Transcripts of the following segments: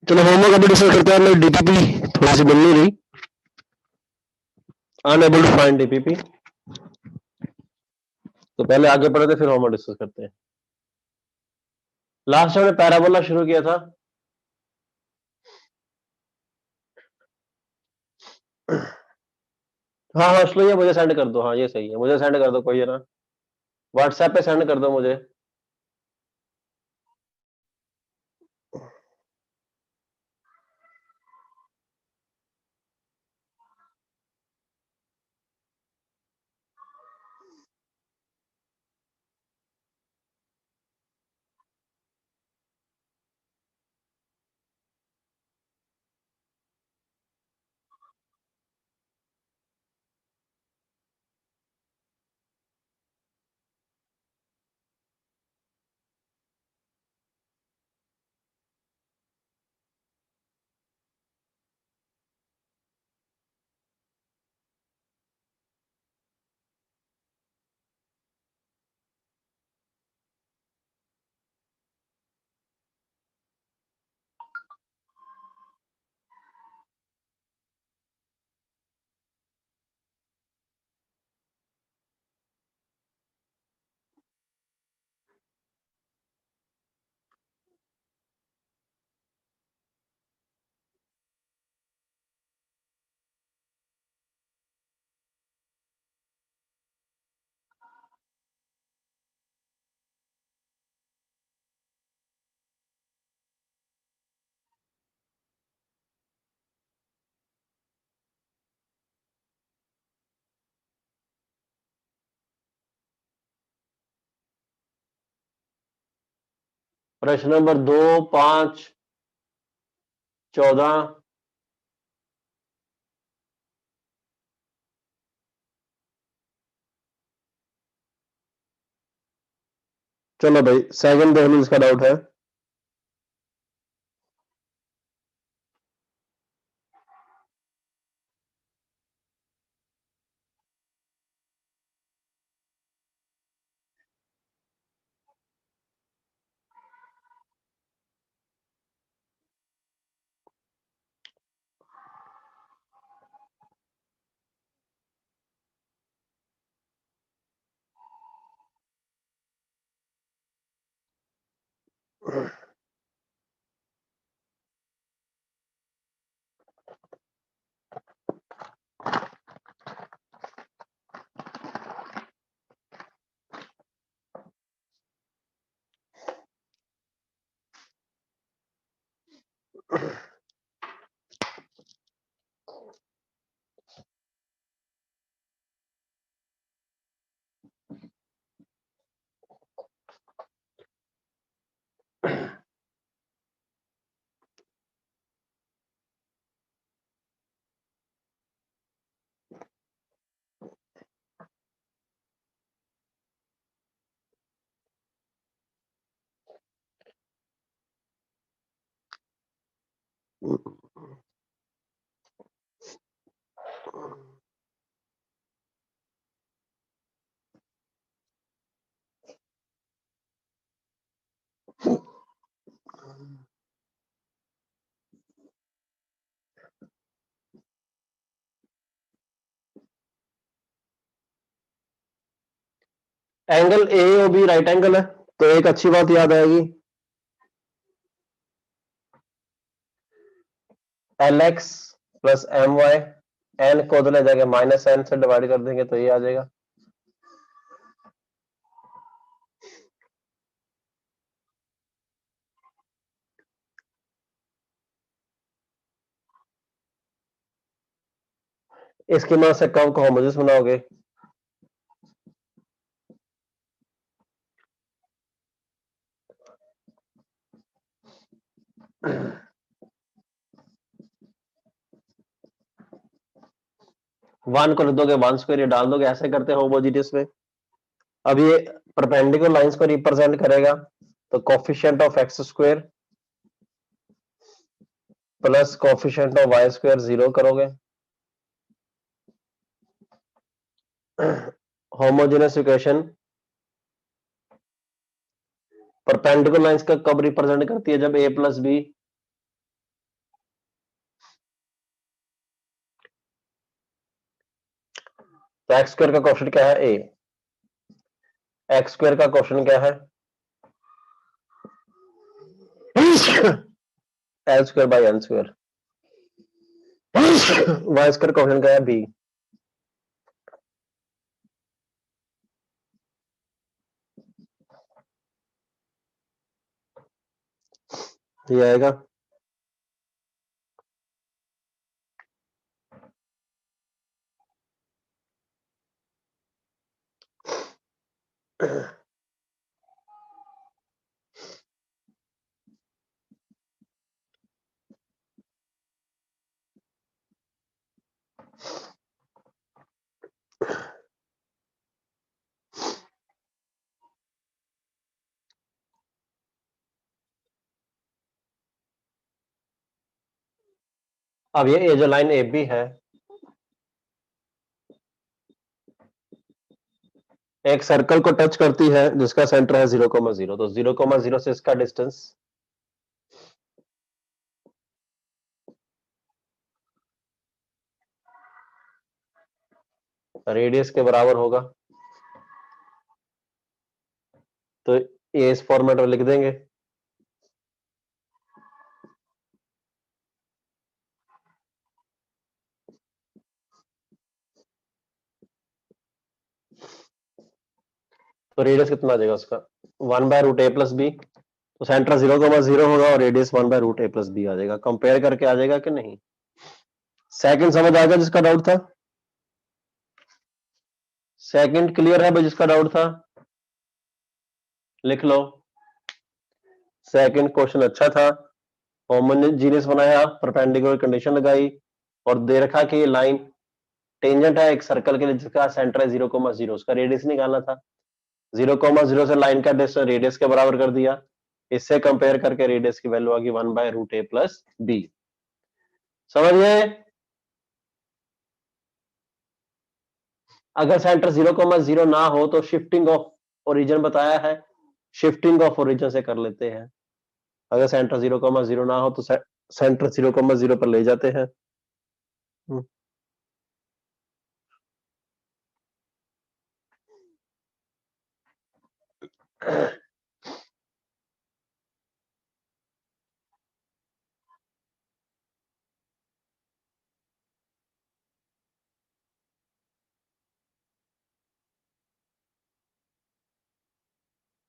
चलो होमवर्क अभी डिस्कस करते हैं। मेरी डीपीपी थोड़ी सी बन नहीं रही, अनएबल टू फाइंड डीपीपी। तो पहले आगे पढ़े थे, फिर होमवर्क डिस्कस करते हैं। लास्ट टाइम हमने पैराबोला शुरू किया था। हाँ हाँ श्लो, ये मुझे सेंड कर दो। हाँ ये सही है, मुझे सेंड कर दो कोई है ना, व्हाट्सएप पे सेंड कर दो मुझे। प्रश्न नंबर 2, 5, 14। चलो भाई, सेकंड देख लो, इसका डाउट है। एंगल ए और बी राइट एंगल है, तो एक अच्छी बात याद आएगी, L X plus M Y, N को ले जाके माइनस एन से डिवाइड कर देंगे तो ये आ जाएगा। इसकी मदद से कर्व को होमोजेनियस बनाओगे। वन को लिख दोगे, वन स्क्वायर ये डाल दोगे, ऐसे करते हैं होमोजेनियस में। अब ये परपेंडिकुलर लाइंस को रिप्रेजेंट करेगा, तो coefficient of X square plus coefficient of Y square 0 करोगे। होमोजेनियस इक्वेशन परपेंडिकुलर लाइंस का कब रिप्रेजेंट करती है? जब ए प्लस बी, तो एक्स स्क्वायर का क्वेश्चन क्या है? ए। एक्स स्क्वायर का क्वेश्चन क्या है? L square by N square. Y square question क्या है? बी। ये आएगा। अब ये जो लाइन ए बी है, एक सर्कल को टच करती है जिसका सेंटर है 0,0, तो 0,0 से इसका डिस्टेंस रेडियस के बराबर होगा। तो ये इस फॉर्मेट में लिख देंगे। तो रेडियस कितना आ जाएगा उसका? 1/√a plus B. तो सेंटर 0,0 होगा और रेडियस 1/√a प्लस बी आ जाएगा। कंपेयर करके आ जाएगा कि नहीं? सेकंड समझ आ गया जिसका डाउट था? सेकंड क्लियर है भाई जिसका डाउट था? लिख लो। सेकंड क्वेश्चन अच्छा था, होमोजेनियस बनाया, परपेंडिकुलर कंडीशन लगाई और दे रखा कि ये लाइन टेंजेंट है एक सर्कल के लिए जिसका सेंटर है 0,0, उसका रेडियस निकालना था। 0,0 से लाइन का डिस्टेंस रेडियस के बराबर कर दिया। इससे कंपेयर करके रेडियस की वैल्यू आ गई 1/√a प्लस बी। समझ गए? अगर सेंटर 0,0 ना हो तो शिफ्टिंग ऑफ ओरिजिन बताया है, शिफ्टिंग ऑफ ओरिजिन से कर लेते हैं। अगर सेंटर 0,0 ना हो तो सेंटर 0,0 पर ले जाते हैं।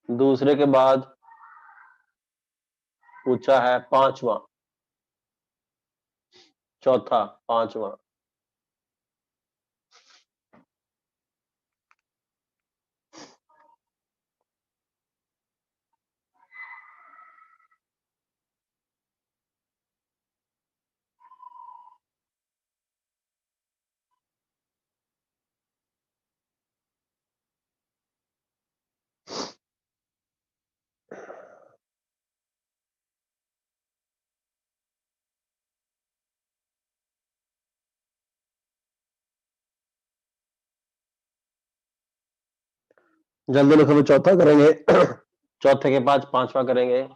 दूसरे के बाद पूछा है पांचवा, चौथा, पांचवा। जल्दी लिखो तो चौथा करेंगे। चौथे के बाद पांचवा करेंगे।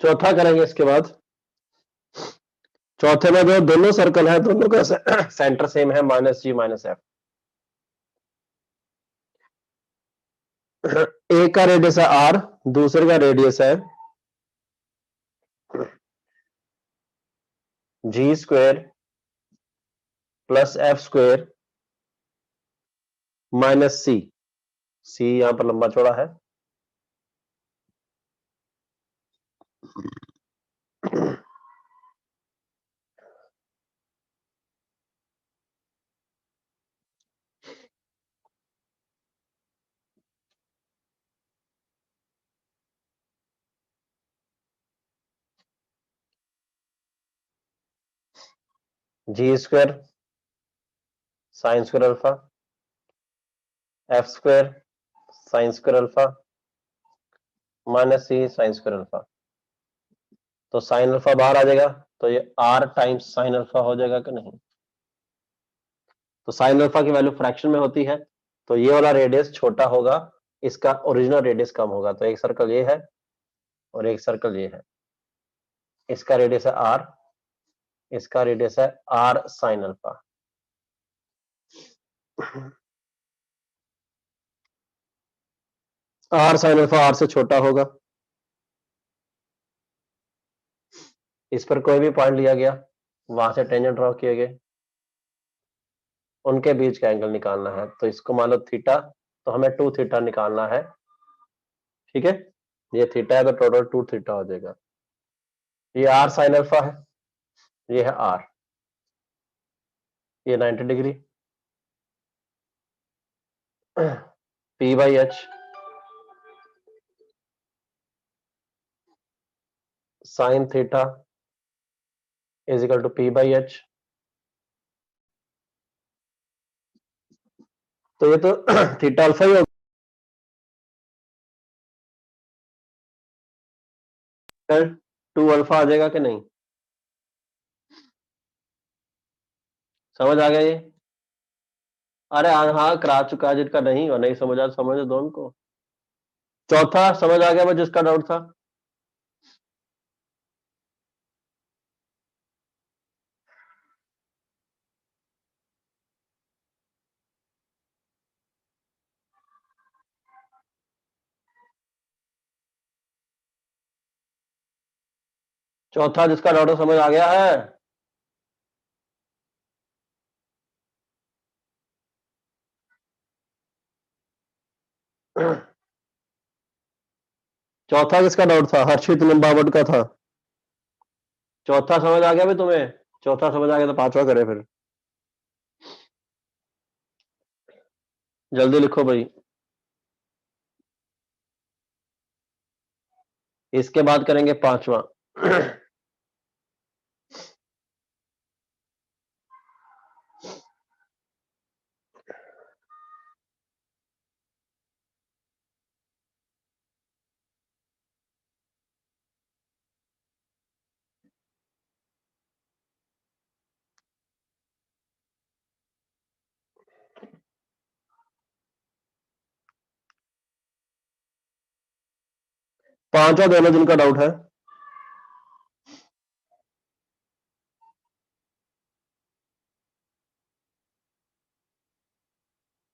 चौथा करेंगे इसके बाद। चौथे में जो दोनों सर्कल है दोनों का सेंटर सेम है, -G -F। एक का रेडियस है R, दूसरे का रेडियस है G² + F² -C। C यहां पर लंबा चौड़ा है। G² sin² alpha, F² sin² alpha -C sin² alpha. तो साइन अल्फा बाहर आ जाएगा, तो ये R टाइम्स साइन अल्फा हो जाएगा कि नहीं। तो साइन अल्फा की वैल्यू फ्रैक्शन में होती है, तो ये वाला रेडियस छोटा होगा, इसका ओरिजिनल रेडियस कम होगा। तो एक सर्कल ये है और एक सर्कल ये है। इसका रेडियस है R, इसका रेडियस है R sine alpha. R sine alpha R से छोटा होगा। इस पर कोई भी पॉइंट लिया गया, वहां से टेंजेंट ड्रॉ किए गए, उनके बीच का एंगल निकालना है। तो इसको मान लो थीटा, तो हमें 2 थीटा निकालना है। ठीक है, ये थीटा है तो टोटल 2 थीटा हो जाएगा। ये R साइन अल्फा है, ये है R, ये 90 degree. P/H sine theta is equal to P/H। तो ये तो थीटा अल्फा ही होगा। 2 अल्फा आ जाएगा कि नहीं, समझ आ गया ये। अरे हाँ हाँ, करा चुका, जिनका नहीं और नहीं समझा समझ दो उनको। चौथा समझ आ गया वो जिसका डाउट था। चौथा जिसका डाउट समझ आ गया है। चौथा किसका डाउट था, हर्षित लिम्बावट का था। चौथा समझ आ गया भाई तुम्हें, चौथा समझ आ गया तो पांचवा करे फिर, जल्दी लिखो भाई। इसके बाद करेंगे पांचवा। पांचवा देना जिनका डाउट है।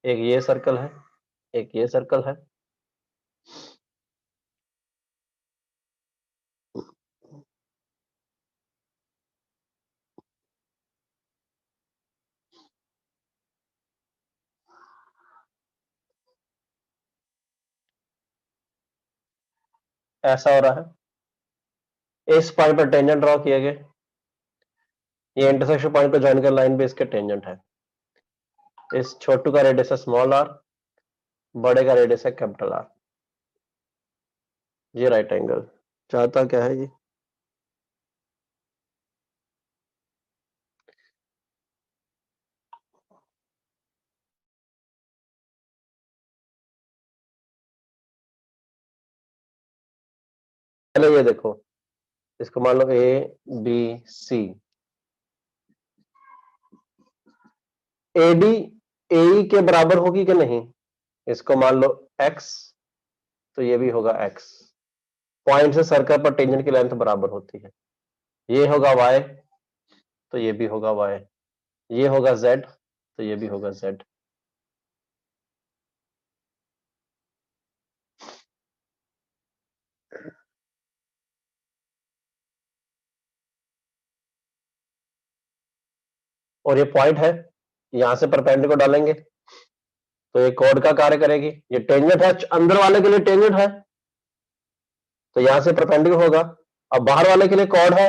एक ये सर्कल है, एक ये सर्कल है, ऐसा हो रहा है। इस पॉइंट पर टेंजेंट ड्रॉ किए गए, ये इंटरसेक्शन पॉइंट पर ज्वाइन कर लाइन पे इसके टेंजेंट है। इस छोटू का रेडियस है स्मॉल आर, बड़े का रेडियस है कैपिटल आर। ये राइट एंगल चाहता क्या है जी? पहले ये देखो, इसको मान लो A B C, A D A के बराबर होगी कि नहीं? इसको मान लो एक्स, तो ये भी होगा एक्स। पॉइंट से सर्कल पर टेंजेंट की लेंथ बराबर होती है। ये होगा वाई, तो ये भी होगा वाई। ये होगा जेड, तो ये भी होगा जेड। और ये पॉइंट है, यहां से परपेंडिकुलर डालेंगे तो ये कॉर्ड का कार्य करेगी। ये टेंजेंट है, अंदर वाले के लिए टेंजेंट है, तो यहां से परपेंडिकुलर होगा। अब बाहर वाले के लिए कॉर्ड है,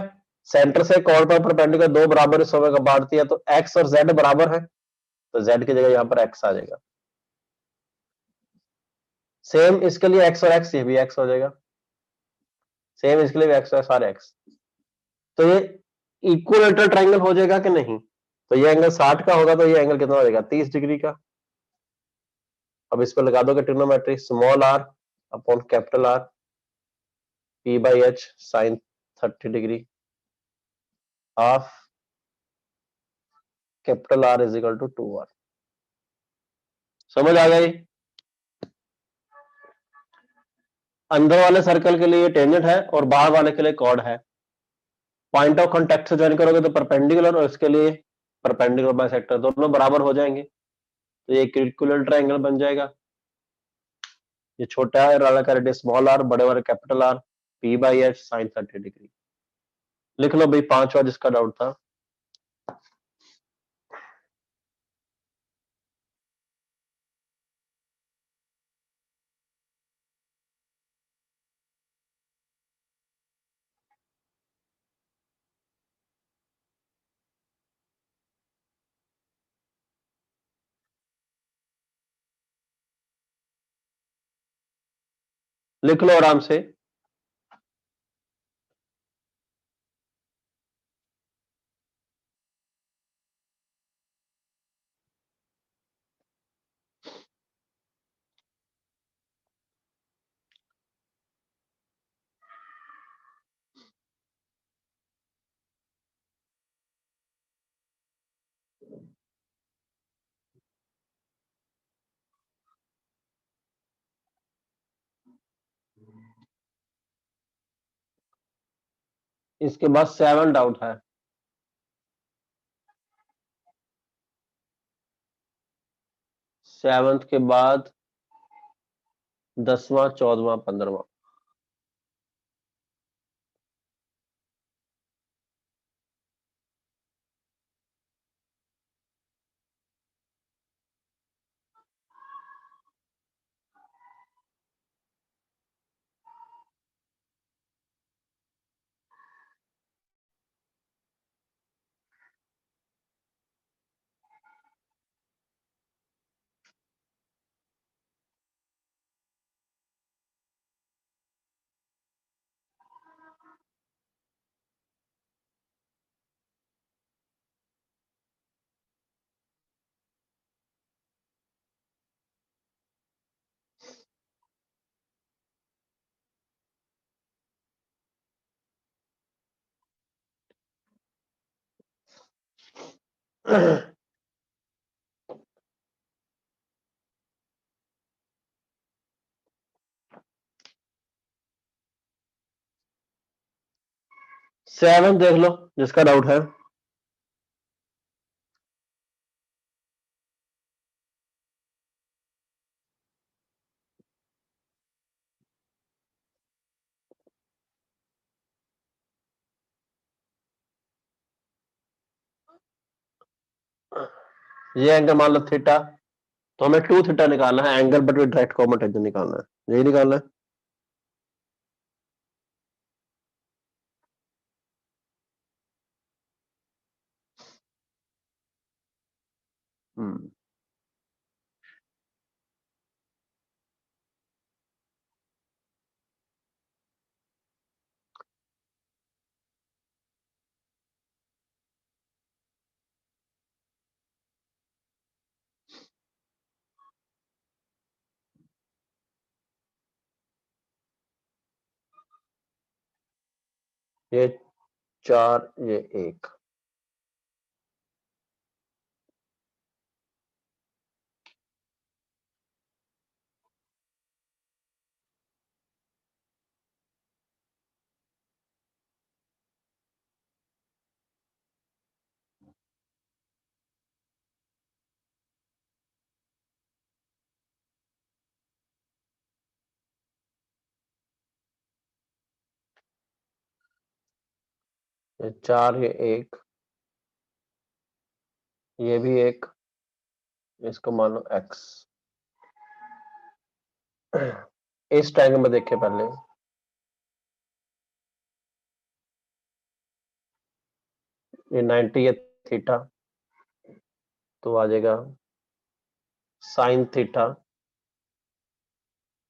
सेंटर से कॉर्ड पर परपेंडिकुलर दो बराबर हिस्सों में बांट दिया, तो एक्स और जेड बराबर है, तो जेड की जगह यहां पर एक्स आ जाएगा। सेम इसके लिए एक्स और एक्स, ये भी एक्स हो जाएगा। सेम इसके लिए भी एक्स और सारे एक्स। तो ये इक्विलेटरल ट्रायंगल हो जाएगा कि नहीं? तो ये एंगल 60 का होगा, तो ये एंगल कितना हो जाएगा? 30 डिग्री का। अब इस पर लगा दोगे trigonometry, small R upon capital R, P by H sine 30 degree of capital R is equal to 2r। समझ आ गई? अंदर वाले सर्कल के लिए टेंजेंट है और बाहर वाले के लिए कॉर्ड है। पॉइंट ऑफ कांटेक्ट से ज्वाइन करोगे तो परपेंडिकुलर, और इसके लिए परपेंडिकुलर बाइसेक्टर, दोनों बराबर हो जाएंगे, तो ये इक्विलेटरल ट्रायंगल बन जाएगा। ये छोटा है वाला का रेडियस स्मॉल आर, बड़े वाले capital R, P by H sine 30 degree. लिख लो भाई पांचवा जिसका डाउट था। लिख लो आराम से। इसके बाद 7 डाउट है। 7th के बाद 10वां, 14वां, 15वां। 7 देख लो जिसका डाउट है। ये एंगल मान लो थीटा, तो हमें 2 थीटा निकालना है, angle but direct common tangent निकालना है, यही निकालना है। हम्म, ये 4 ये 1, ये 4 ये 1, ये भी 1, इसको मान लो x। इस ट्रायंगल में देखिए पहले, ये 90 है थीटा, तो आ जाएगा साइन थीटा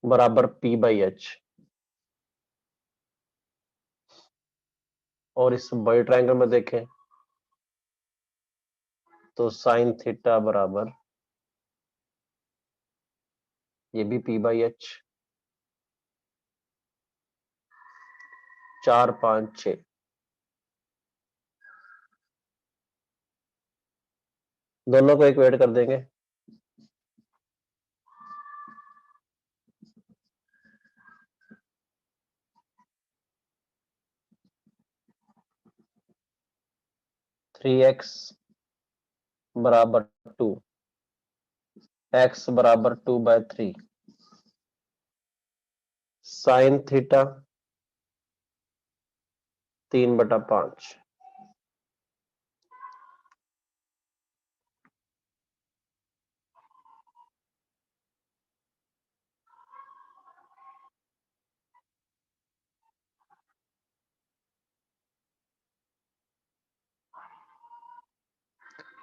बराबर p/h। और इस बड़े ट्रायंगल में देखें तो साइन थीटा बराबर ये भी p/h, 4 5 6। दोनों को इक्वेट कर देंगे, थ्री एक्स बराबर 2, x बराबर 2/3, साइन थीटा 3/5।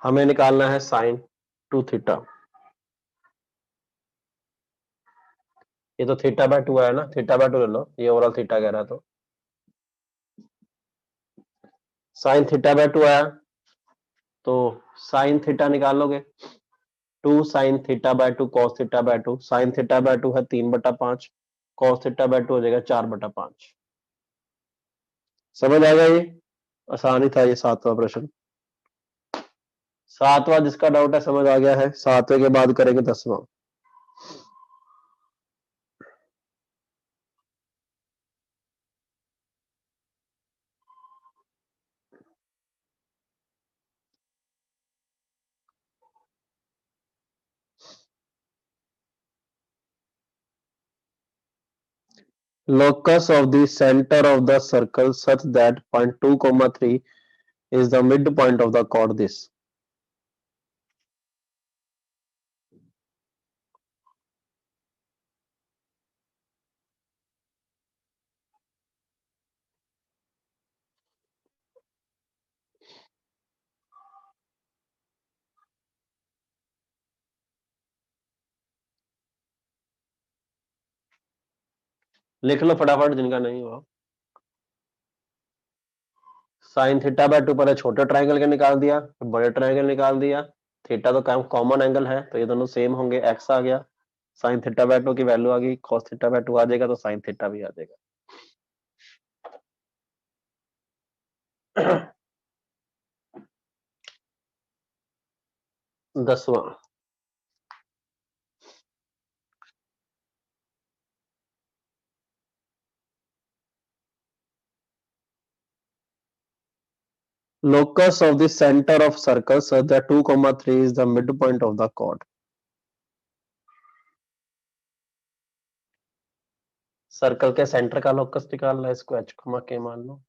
हमें निकालना है साइन 2 थीटा। ये तो थीटा/2 आया ना, थीटा/2 ले लो, ये ओवरऑल थीटा कह रहा है, तो साइन थीटा/2 आया, तो साइन थीटा निकालोगे 2 sin θ/2 cos θ/2। साइन θ/2 है 3/5, cos θ/2 हो जाएगा 4/5। समझ आ गया? ये आसानी था, ये 7वां प्रश्न। 7वां जिसका डाउट है समझ आ गया है। 7वें के बाद करेंगे 10वां। Locus of the center of the circle such that point 2, 3 is the midpoint of the chord this। लिख लो फटाफट जिनका नहीं हुआ। साइन θ/2 पहले छोटे ट्रायंगल के निकाल दिया, बड़े ट्रायंगल निकाल दिया। थीटा तो कॉमन एंगल है, तो ये दोनों सेम होंगे, एक्स आ गया, साइन θ/2 की वैल्यू आ गई, cos θ/2 आ जाएगा, तो साइन थीटा भी आ जाएगा। 10वां, Locus of the center of circle such that 2, 3 is the midpoint of the chord. Circle के सेंटर का लोकस निकालना है, इसको h, k मान लो।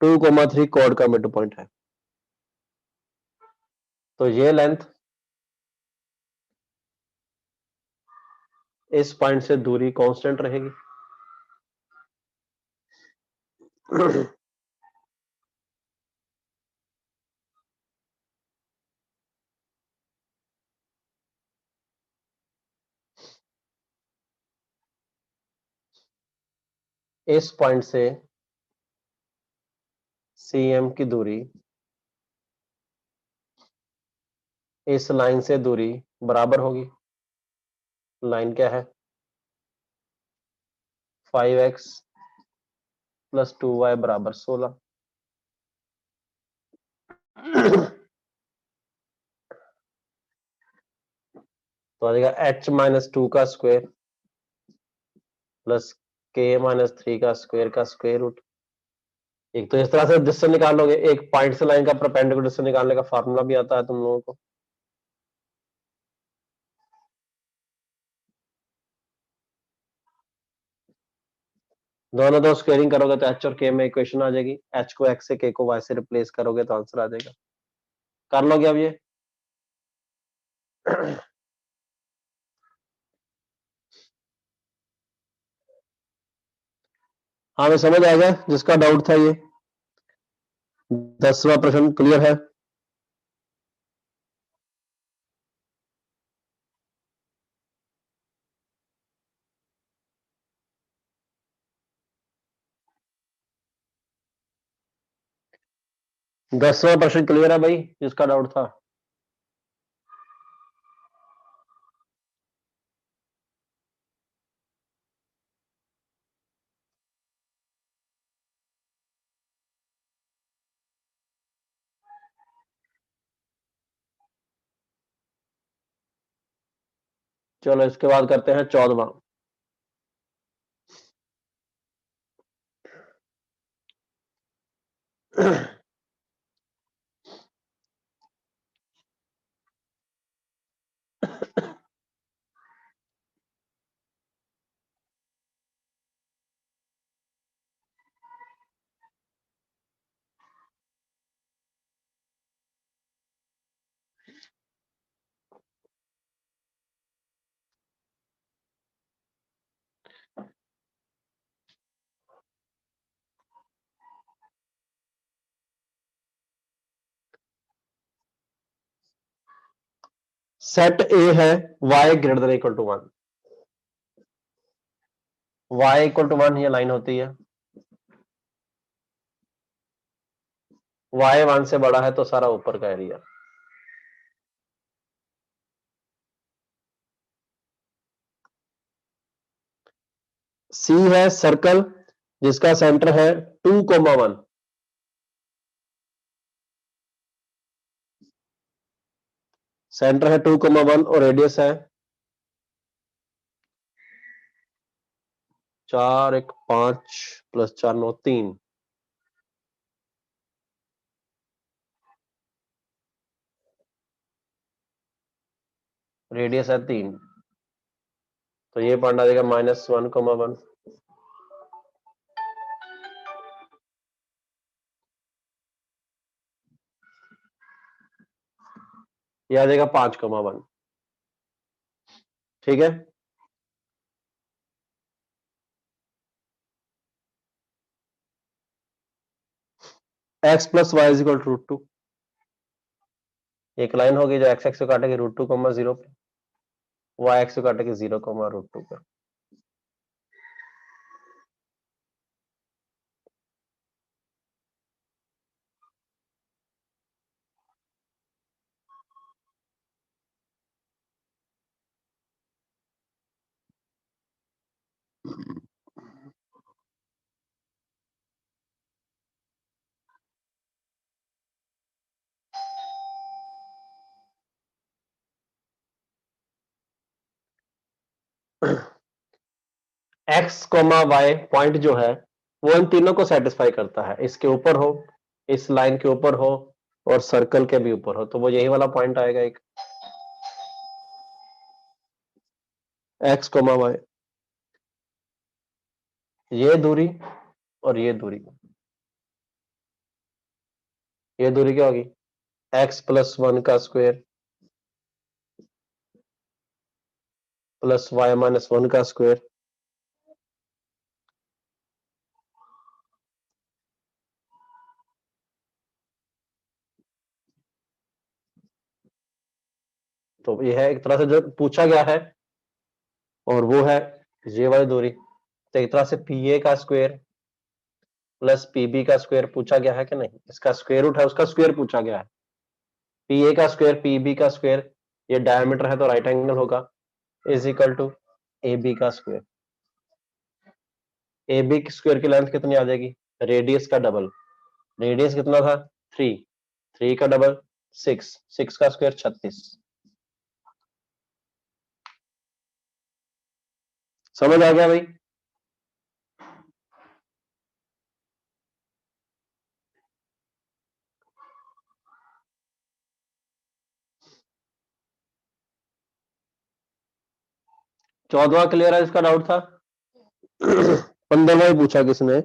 टू कोमा थ्री कॉर्ड का मिड पॉइंट है, तो ये लेंथ इस पॉइंट से दूरी कांस्टेंट रहेगी। इस पॉइंट से CM की दूरी इस लाइन से दूरी बराबर होगी। लाइन क्या है? 5x प्लस 2y बराबर 16। तो आ जाएगा h-2 का स्क्वायर प्लस k-3 का स्क्वायर रूट। एक तो इस तरह से डिस्टेंस निकाल लोगे, एक पॉइंट से लाइन का परपेंडिकुलर डिस्टेंस निकालने का फार्मूला भी आता है तुम लोगों को। दोनों दो स्क्वेयरिंग करोगे तो h और k में इक्वेशन आ जाएगी। h को x से, k को y से रिप्लेस करोगे तो आंसर आ जाएगा। कर लोगे अब ये? हाँ, मैं समझ आ गया जिसका डाउट था। ये 10वां प्रश्न क्लियर है? दसवां प्रश्न क्लियर है भाई, जिसका डाउट था? चलो इसके बाद करते हैं 14वां। सेट ए है y greater than equal to 1। y equal to 1 ये लाइन होती है। y 1 से बड़ा है तो सारा ऊपर का एरिया। C है सर्कल जिसका सेंटर है 2, 1। सेंटर है 2, 1 और रेडियस है 4, 1, 5 प्लस 4, 9, 3। रेडियस है 3, तो ये पॉइंट आ जाएगा -1, 1। ये आ जाएगा 5, 1। ठीक है। x plus Y is equal to √2। एक लाइन होगी जो x एक्स को काटेगी √2, 0 पे, y एक्स को काटेगी 0, √2 पे। एक्स कोमा वाई पॉइंट जो है वो इन तीनों को सेटिस्फाई करता है, इसके ऊपर हो, इस लाइन के ऊपर हो और सर्कल के भी ऊपर हो, तो वो यही वाला पॉइंट आएगा एक, एक्स कोमा वाई, ये दूरी और ये दूरी क्या होगी, x+1 का स्क्वायर प्लस y-1 का स्क्वायर, तो ये है एक तरह से जो पूछा गया है, और वो है ये वाली दूरी, तो एक तरह से पी ए का स्क्वायर प्लस पीबी का स्क्वायर पूछा गया है कि नहीं, इसका स्क्वायर रूट है उसका स्क्वायर पूछा गया है, पी ए का स्क्वायर पीबी का स्क्वायर, ये डायमीटर है तो राइट एंगल होगा, is equal to A B का स्क्वायर, ए बी स्क्वायर की लेंथ कितनी आ जाएगी, रेडियस का डबल, रेडियस कितना था 3, 3 का डबल 6, 6 का स्क्वायर 36, समझ आ गया भाई। चौदवा क्लियर है, इसका डाउट था। 15वां पूछा किसने,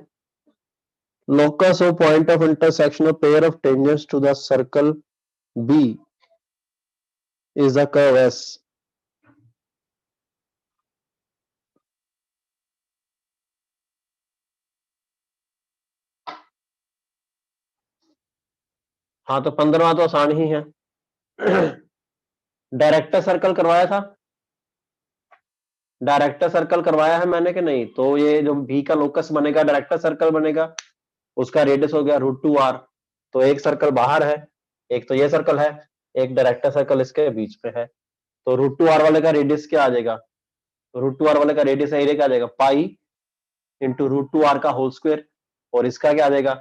locus of point of intersection of pair of tangents to the circle B is the curve S। हाँ तो 15वां तो आसान ही है। डायरेक्टर सर्कल करवाया था, डायरेक्टर सर्कल करवाया है मैंने कि नहीं, तो ये जो बी का लोकस बनेगा डायरेक्टर सर्कल बनेगा, उसका रेडियस हो गया √2r, तो एक सर्कल बाहर है, एक तो ये सर्कल है, एक डायरेक्टर सर्कल इसके बीच में है, तो √2r वाले का रेडियस क्या आ जाएगा, √2r वाले का रेडियस एरिया क्या आ जाएगा, पाई इंटू √2r का होल स्क्वायर, और इसका क्या आ जाएगा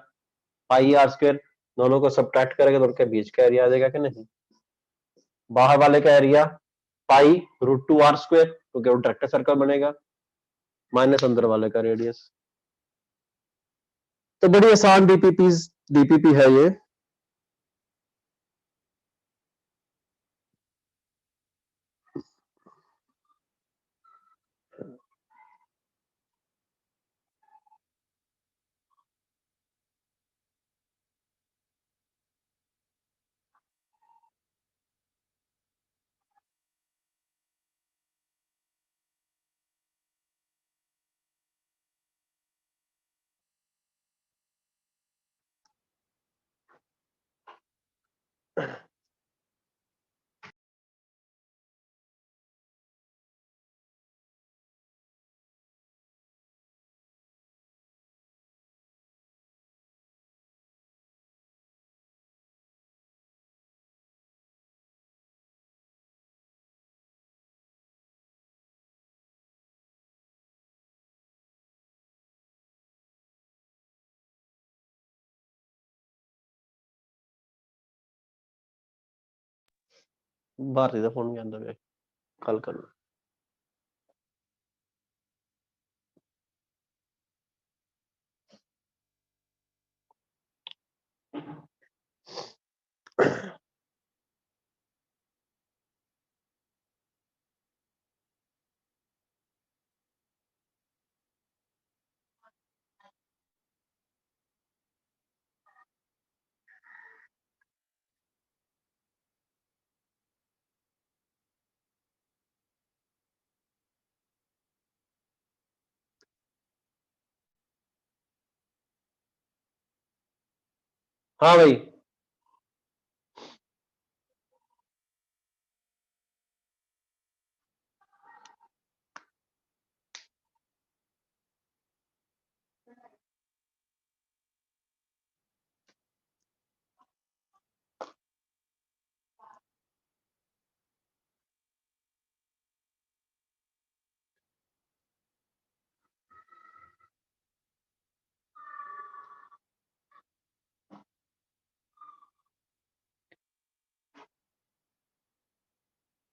पाई आर स्क्वायर, दोनों को सब्ट्रैक्ट करेंगे तो उनके बीच का एरिया आ जाएगा कि नहीं, बाहर वाले का एरिया पाई √2r स्क्वायर क्योंकि वो डायरेक्टर सर्कल बनेगा, माइनस अंदर वाले का रेडियस। तो बड़ी आसान डीपीपी है ये। बाहर सीधा फोन के अंदर कल करना। हाँ भाई,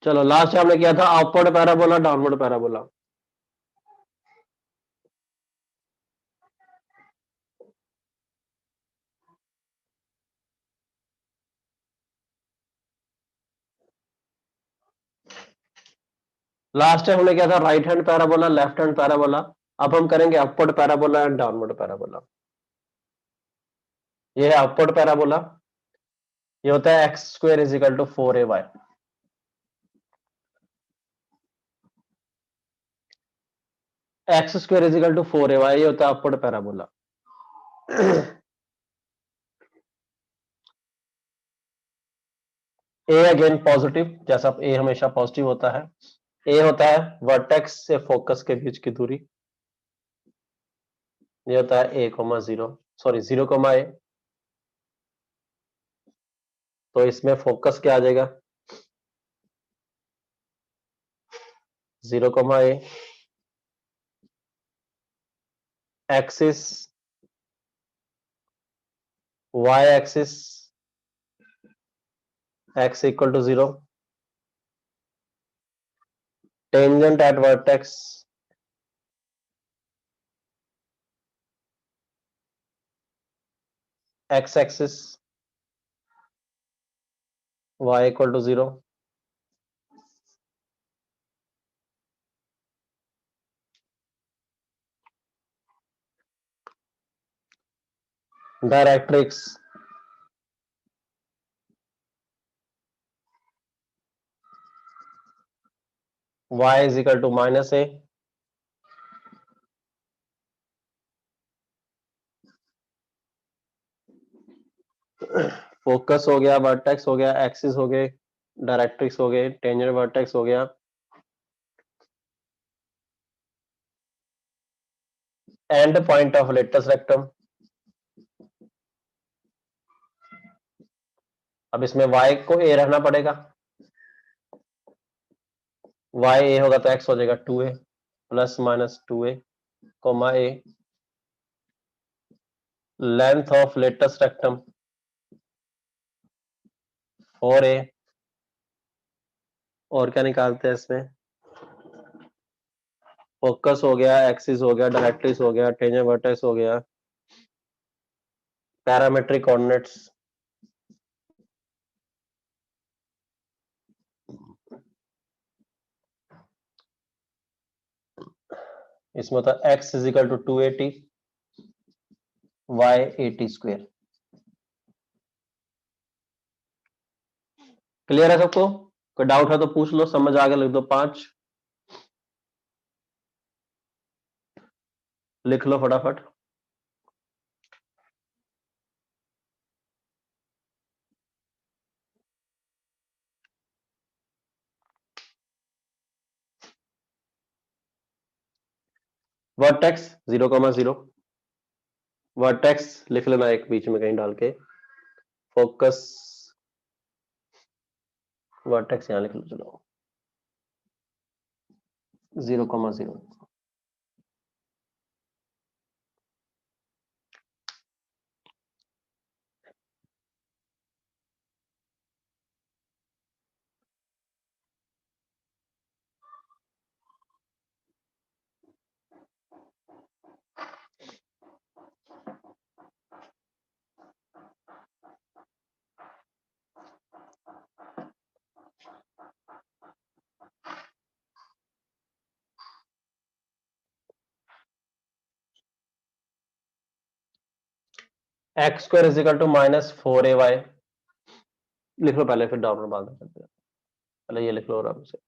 चलो लास्ट हमने किया था upward parabola downward parabola. Last time हमने क्या था, right hand parabola, left hand parabola. अब हम करेंगे upward parabola and downward parabola. ये है अपवर्ड पैराबोला, ये होता है X square is equal to 4ay। X square is equal to 4ay, ये होता है upward parabola. A again positive, जैसा ए हमेशा पॉजिटिव होता है। ए होता है वर्टेक्स से फोकस के बीच की दूरी, ये होता है a comma zero, sorry 0 a. तो इसमें फोकस क्या आ जाएगा, 0 a. Axis, y axis, x equal to 0। Tangent at vertex, x axis, y equal to 0। Directrix, y is equal to -a। Focus हो गया, वर्टेक्स हो गया, एक्सिस हो गए, डायरेक्ट्रिक्स हो गए, टेंजेंट वर्टेक्स हो गया, and point of latus rectum. अब इसमें y को a रहना पड़ेगा, y a होगा तो x हो जाएगा 2a plus minus 2a comma a। Length of latus rectum 4a। और क्या निकालते हैं इसमें, फोकस हो गया, एक्सिस हो गया, डायरेक्ट्रिक्स हो गया, टेंजेंट वर्टेक्स हो गया, पैरामेट्रिक कोऑर्डिनेट्स। इसमें होता है x is equal to 280, y 80 square. Clear है सबको? कोई डाउट है तो पूछ लो, समझ आ गया लिख दो 5, लिख लो फटाफट। वर्टेक्स 0,0, वर्टेक्स लिख लेना एक बीच में कहीं डाल के, फोकस वर्टेक्स यहां लिख लो, चलो 0,0। X square is equal to -4ay। लिख लो पहले, फिर डाउन बाद में करते हैं। पहले ये लिख लो आराम से।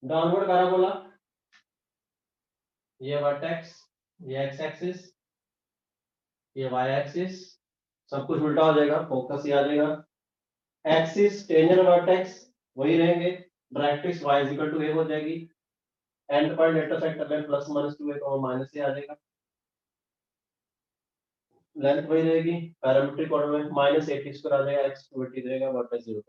डाउनवर्ड पैराबोला, ये वर्टेक्स, ये एक्स एक्सिस, ये वाई एक्सिस, सब कुछ उल्टा हो जाएगा, फोकस ही आ जाएगा। एक्सिस टेंजेंट वर्टेक्स वही रहेंगे, directrix y equal to a हो जाएगी। एंड पॉइंट इंटरसेक्ट में plus minus 2a minus a आ जाएगा। लेंथ वही रहेगी, पैरामीट्रिक ऑर्डर में माइनस 80 स्क्वायर आ जाएगा, x 280 रहेगा, वर्टेक्स 0,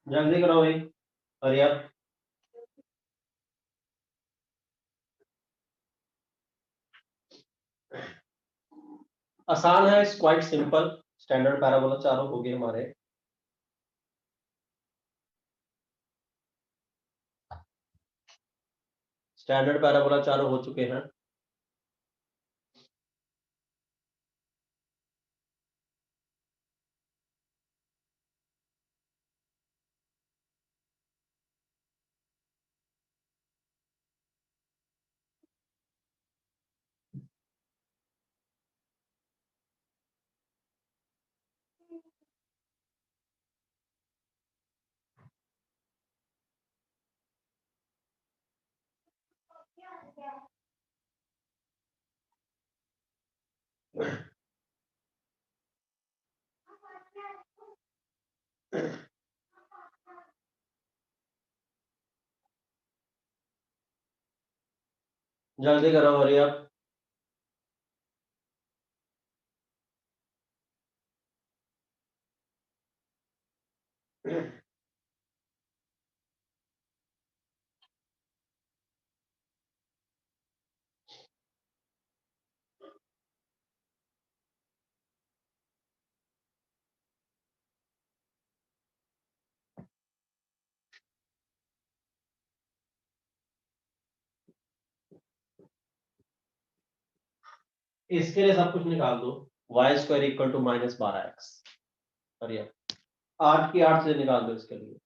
जल्दी करो भाई, और यार आसान है, it's quite simple. Standard parabola चारों हो गए हमारे। स्टैंडर्ड पैराबोला चारों हो चुके हैं। जल्दी करो और यार इसके लिए सब कुछ निकाल दो, Y square equal to -12x, और यार 8 की 8 से निकाल दो इसके लिए।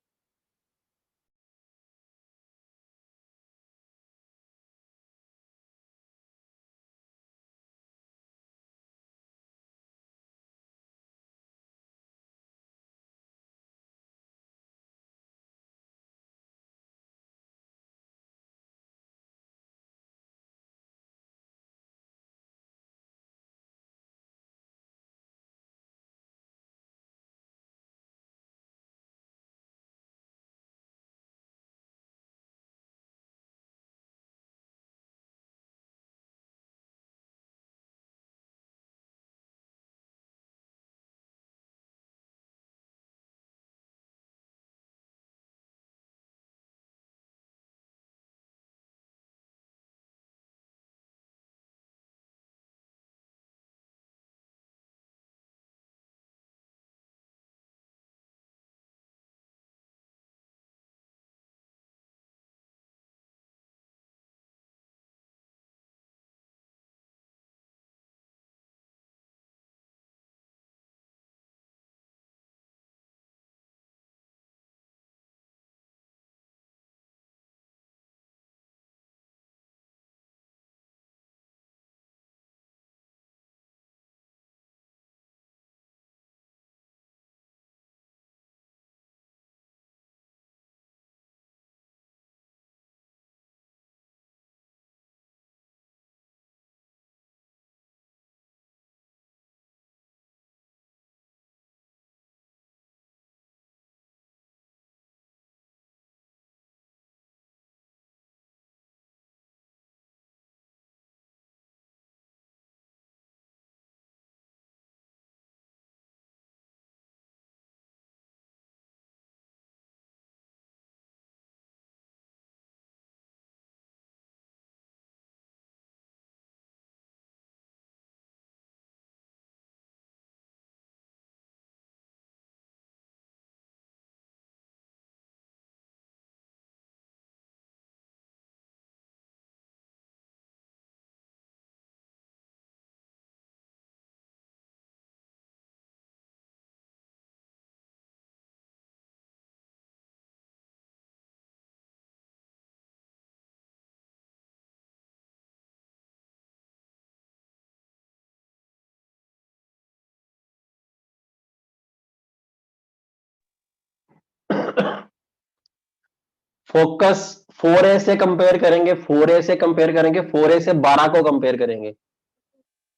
फोकस 4a से कंपेयर करेंगे, 4a से कंपेयर करेंगे, 4a से 12 को कंपेयर करेंगे,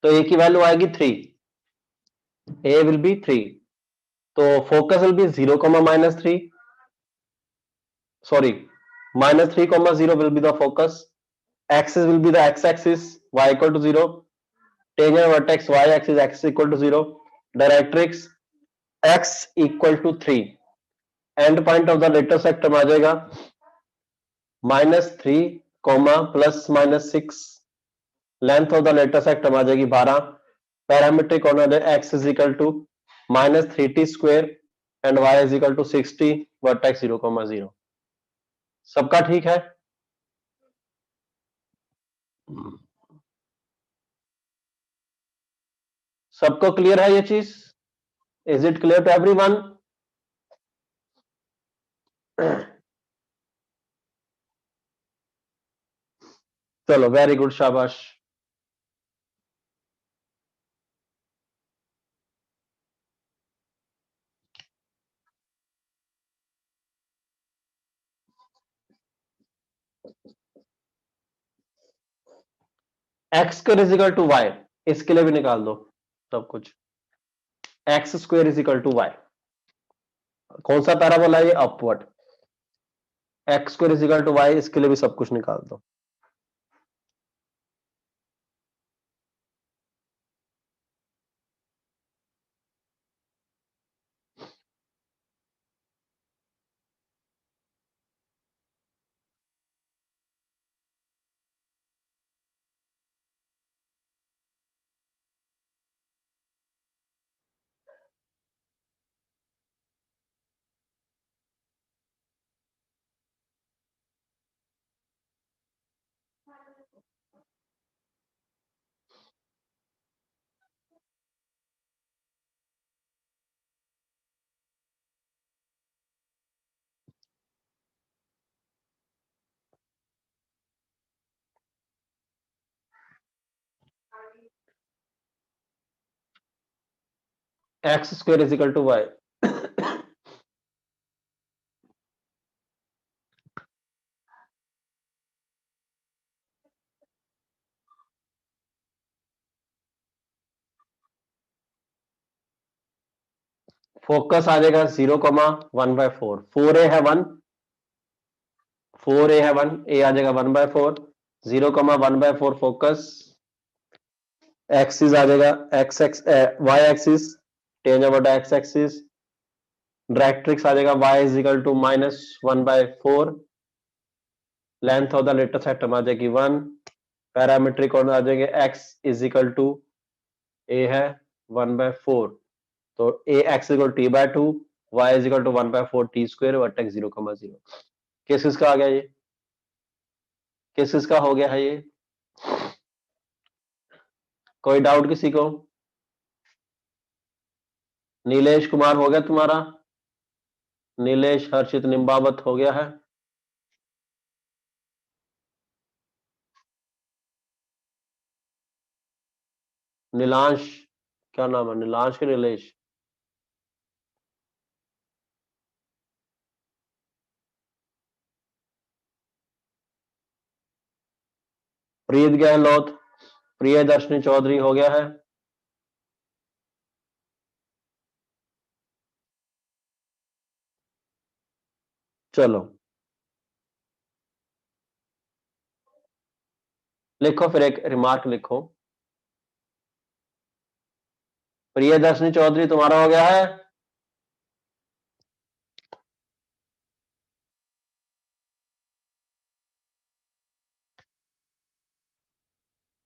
तो a की वैल्यू आएगी 3, a विल बी 3, तो focus will be 0, -3, sorry, -3, 0 will be the focus, axis will be the x-axis, y equal to 0, tangent vertex y-axis, x equal to 0, directrix x equal to 3, end point of the lateral sectum आ जाएगा -3, +/-6, length of the latus rectum आ जाएगी 12, parametric coordinate x is equal to -3t स्क्वायर and y is equal to 60, vertex 0,0। सबका ठीक है? सबको clear है ये चीज? Is it clear to everyone? चलो, वेरी गुड, शाबाश। X square is equal to Y, इसके लिए भी निकाल दो सब कुछ। X square is equal to Y, कौन सा पैराबोला है ये? Upward. X square is equal to Y, इसके लिए भी सब कुछ निकाल दो। X square is equal to y, focus आ जाएगा 0,1/4, 4a है 1, 4a है 1, a आ जाएगा 1/4, 0,1/4 फोकस, एक्सिस आ जाएगा x x y axis, tangent बटा एक्स एक्सिस, डायरेक्ट्रिक्स आ जाएगा y is equal to -1/4, length of the latus rectum आ जाएगी 1, पैरामीट्रिक कोऑर्डिनेट आ जाएंगे x is equal to a है 1/4, तो a x equal t by 2, y is equal to 1/4 t square, vertex 0,0। किस का आ गया ये? किस का हो गया है ये? कोई डाउट किसी को? नीलेश कुमार हो गया तुम्हारा? नीलेश हर्षित निम्बावत हो गया है? नीलांश, क्या नाम है? नीलांश के नीलेश? प्रीत गहलोत, प्रियदर्शनी चौधरी हो गया है? चलो लिखो, फिर एक रिमार्क लिखो। प्रियदर्शनी चौधरी तुम्हारा हो गया है?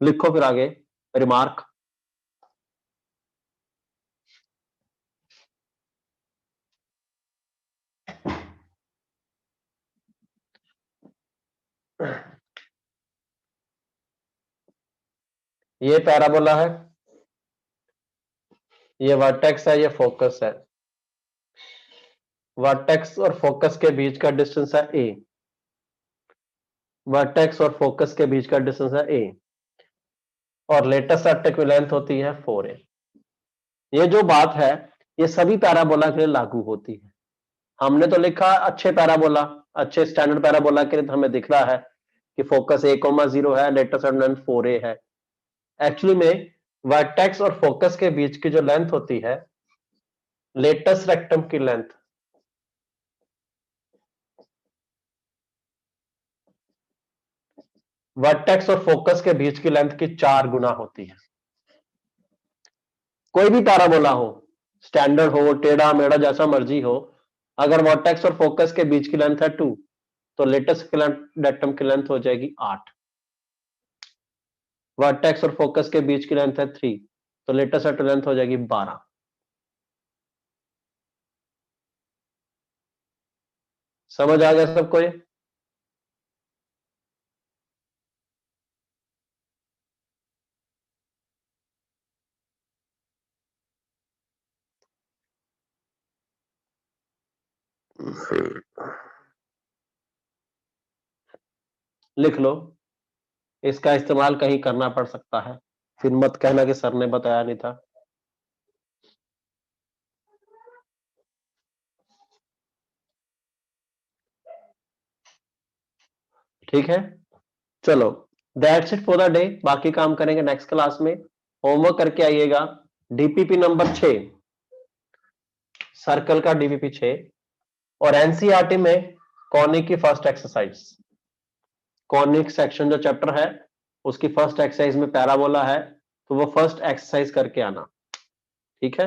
लिखो फिर आगे रिमार्क। ये पैराबोला है, ये वर्टेक्स है, ये फोकस है। वर्टेक्स और फोकस के बीच का डिस्टेंस है a, वर्टेक्स और फोकस के बीच का डिस्टेंस है a, और लेटेस्ट सेक्टर की लेंथ होती है 4a। ये जो बात है ये सभी पैराबोला के लिए लागू होती है। हमने तो लिखा अच्छे पैराबोला, अच्छे स्टैंडर्ड पैराबोला के लिए तो हमें दिख रहा है कि फोकस a,0 है, लेटेस्ट लेंथ 4a है। एक्चुअली में वर्टेक्स और फोकस के बीच की जो लेंथ होती है, लेटेस्ट रेक्टम की लेंथ, वर्टेक्स और फोकस के बीच की लेंथ की 4 गुना होती है। कोई भी पैराबोला हो, स्टैंडर्ड हो, टेढ़ा मेढ़ा, जैसा मर्जी हो, अगर वर्टेक्स और फोकस के बीच की लेंथ है 2, तो लेटेस्ट रेक्टम की लेंथ हो जाएगी 8। वर्टेक्स और फोकस के बीच की लेंथ है 3, तो लेटेस्ट रेक्टम लेंथ हो जाएगी 12। समझ आ गया सबको ये? लिख लो, इसका इस्तेमाल कहीं करना पड़ सकता है, फिर मत कहना कि सर ने बताया नहीं था। ठीक है, चलो, that's it for the day. बाकी काम करेंगे नेक्स्ट क्लास में। होमवर्क करके आइएगा। डीपीपी नंबर 6, सर्कल का डीपीपी 6, और एनसीईआरटी में कॉनिक की फर्स्ट एक्सरसाइज, कॉनिक सेक्शन जो चैप्टर है उसकी फर्स्ट एक्सरसाइज में पैराबोला है, तो वो फर्स्ट एक्सरसाइज करके आना। ठीक है।